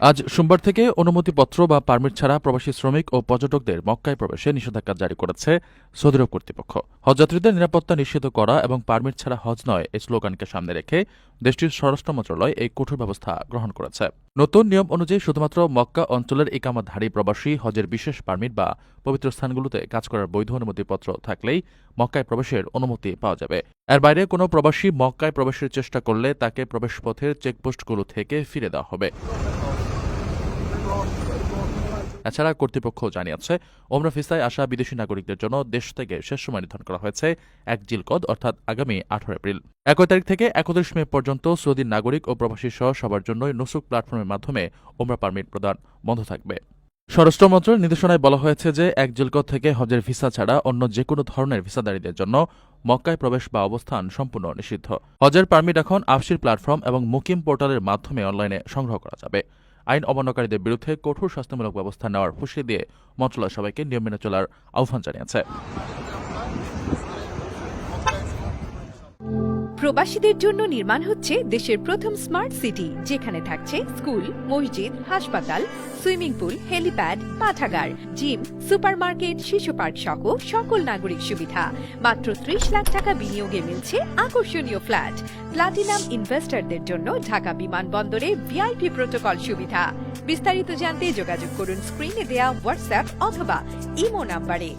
আজ সোমবার থেকে অনুমতিপত্র বা পারমিট ছাড়া প্রবাসী শ্রমিক ও পর্যটকদের মক্কায় প্রবেশে নিষেধাজ্ঞা জারি করেছে সৌদি আরব কর্তৃপক্ষ। হজযাত্রীদের নিরাপত্তা নিশ্চিত করা এবং পারমিট ছাড়া হজ নয় এই স্লোগানকে সামনে রেখে দেশটির স্বরাষ্ট্র মন্ত্রণালয় এই কঠোর ব্যবস্থা গ্রহণ করেছে। নতুন নিয়ম অনুযায়ী শুধুমাত্র মক্কা অঞ্চলের ইকামাধারী প্রবাসী হজের বিশেষ পারমিট বা পবিত্র স্থানগুলোতে কাজ করার বৈধ অনুমতিপত্র থাকলেই মক্কায় প্রবেশের অনুমতি পাওয়া যাবে। এর বাইরে কোনো প্রবাসী মক্কায় প্রবেশের চেষ্টা করলে তাকে প্রবেশপথের চেকপোস্টগুলো থেকে ফিরে দেওয়া হবে। এছাড়া কর্তৃপক্ষ জানিয়েছে, ওমরা ভিসায় আসা বিদেশি নাগরিকদের জন্য দেশ থেকে শেষ সময় নির্ধারণ করা হয়েছে ১ জিলকদ অর্থাৎ আগামী ১৮ এপ্রিল। ১ তারিখ থেকে ৩১ মে পর্যন্ত সৌদি নাগরিক ও প্রবাসী সহ সবার জন্যই নুসুক প্ল্যাটফর্মের মাধ্যমে ওমরা পারমিট প্রদান বন্ধ থাকবে। স্বরাষ্ট্র মন্ত্রণালয়ের নির্দেশনায় বলা হয়েছে যে ১ জিলকদ থেকে হজের ভিসা ছাড়া অন্য যেকোনো ধরনের ভিসাধারীদের জন্য মক্কায় প্রবেশ বা অবস্থান সম্পূর্ণ নিষিদ্ধ। হজের পারমিট এখন আফসির প্ল্যাটফর্ম এবং মুকিম পোর্টালের মাধ্যমে অনলাইনে সংগ্রহ করা যাবে। আইন অমান্যকারীদের বিরুদ্ধে কঠোর শাস্তিমূলক ব্যবস্থা নেওয়ার হুঁশিয়ারি দিয়ে মন্ত্রণালয় সবাইকে নিয়ম মেনে চলার আহ্বান জানিয়েছে। প্রবাসীদের জন্য নির্মাণ হচ্ছে দেশের প্রথম স্মার্ট সিটি, যেখানে থাকছে স্কুল, মসজিদ, হাসপাতাল, সুইমিং পুল, হেলিপ্যাড, পাঠাগার, জিম, সুপারমার্কেট, শিশু পার্ক সহ সকল নাগরিক সুবিধা। মাত্র ৩০ লাখ টাকা বিনিয়োগে মিলছে আকর্ষণীয় ফ্ল্যাট। প্লাটিনাম ইনভেস্টরদের জন্য ঢাকা বিমানবন্দরে ভিআইপি প্রোটোকল সুবিধা। বিস্তারিত জানতে যোগাযোগ করুন স্ক্রিনে দেয়া হোয়াটসঅ্যাপ অথবা ইমো নাম্বারে।